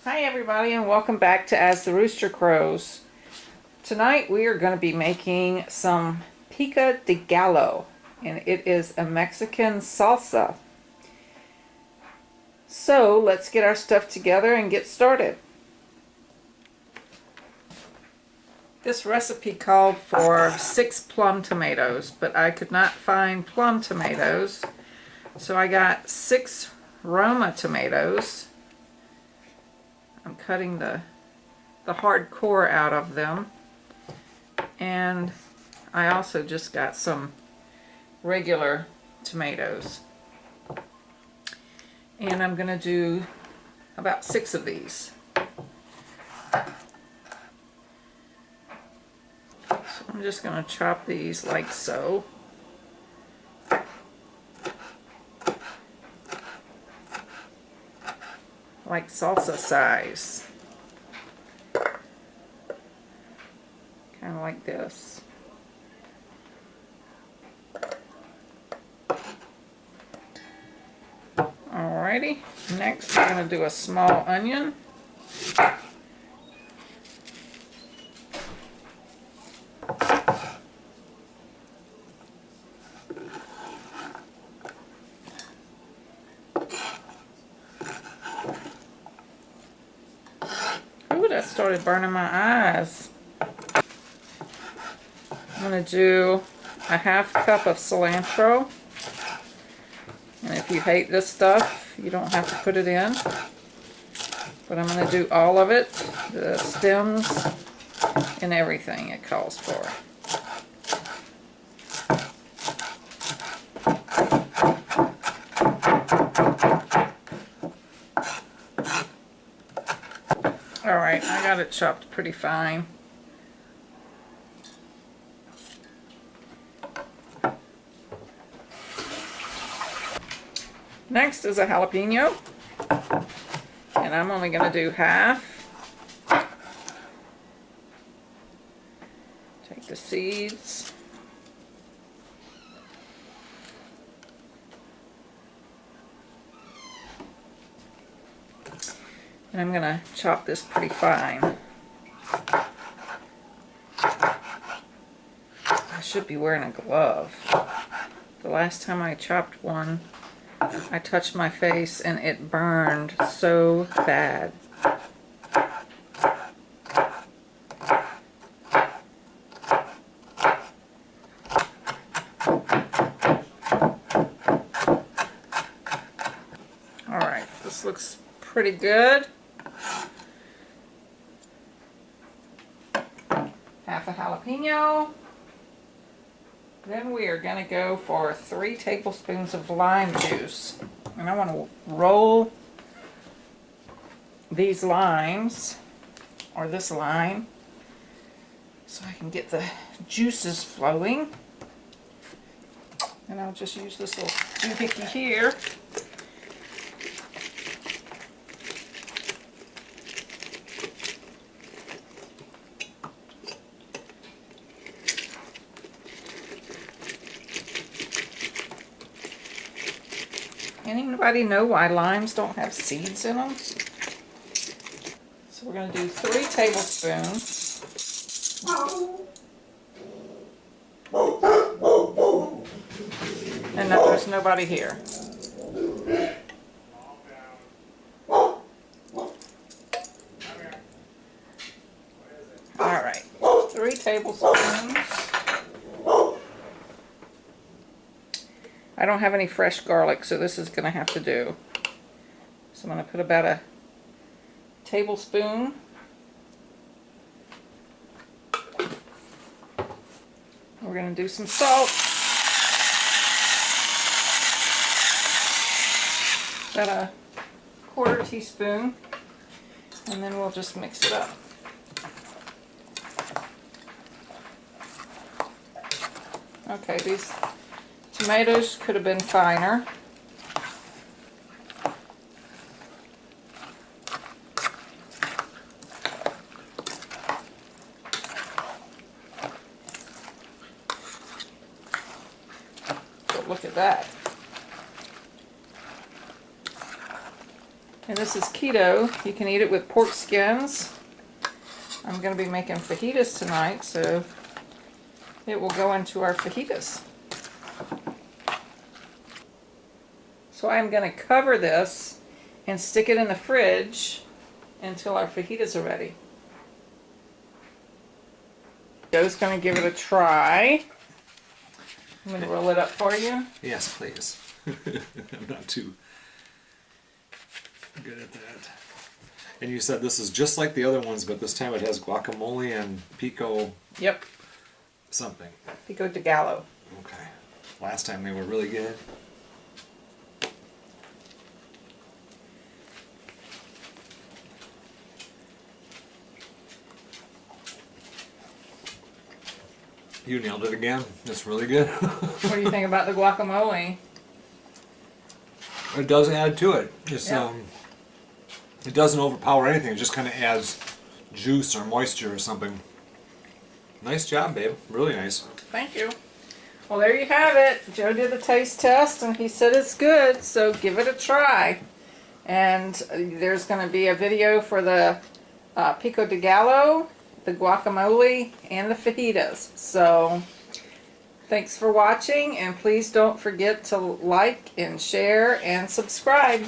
Hi everybody, and welcome back to As the Rooster Crows. Tonight we are going to be making some Pico De Gallo, and it is a Mexican salsa. So let's get our stuff together and get started. This recipe called for 6 plum tomatoes, but I could not find plum tomatoes, so I got 6 Roma tomatoes. I'm cutting the hard core out of them, and I also just got some regular tomatoes, and I'm gonna do about 6 of these. So I'm just gonna chop these like so. Like salsa size. Kind of like this. Alrighty, next we're going to do a small onion. Ooh, that started burning my eyes. I'm going to do a ½ cup of cilantro. And if you hate this stuff, you don't have to put it in. But I'm going to do all of it, the stems and everything it calls for. Alright, I got it chopped pretty fine. Next is a jalapeno, and I'm only going to do half. Take the seeds. And I'm going to chop this pretty fine. I should be wearing a glove. The last time I chopped one, I touched my face and it burned so bad. Alright, this looks pretty good. Half a jalapeno. Then we are going to go for 3 tablespoons of lime juice. And I want to roll these limes, or this lime, so I can get the juices flowing. And I'll just use this little doohickey here. Anybody know why limes don't have seeds in them? So we're going to do 3 tablespoons. And now there's nobody here. Alright, 3 tablespoons. I don't have any fresh garlic, so this is going to have to do. So I'm going to put about a tablespoon. We're going to do some salt. About a 1/4 teaspoon. And then we'll just mix it up. Okay, these tomatoes could have been finer. But look at that. And this is keto. You can eat it with pork skins. I'm going to be making fajitas tonight, so it will go into our fajitas. So I'm going to cover this and stick it in the fridge until our fajitas are ready. Joe's going to give it a try. I'm going to roll it up for you. Yes, please. I'm not too good at that. And you said this is just like the other ones, but this time it has guacamole and pico. Yep. Something. Pico De Gallo. Okay. Last time they were really good. You nailed it again. It's really good. What do you think about the guacamole? It does add to it. It's, Yep. it doesn't overpower anything. It just kind of adds juice or moisture or something. Nice job, babe. Really nice. Thank you. Well, there you have it. Joe did the taste test and he said it's good, so give it a try. And there's going to be a video for the Pico De Gallo, the guacamole, and the fajitas. So thanks for watching, and please don't forget to like and share and subscribe.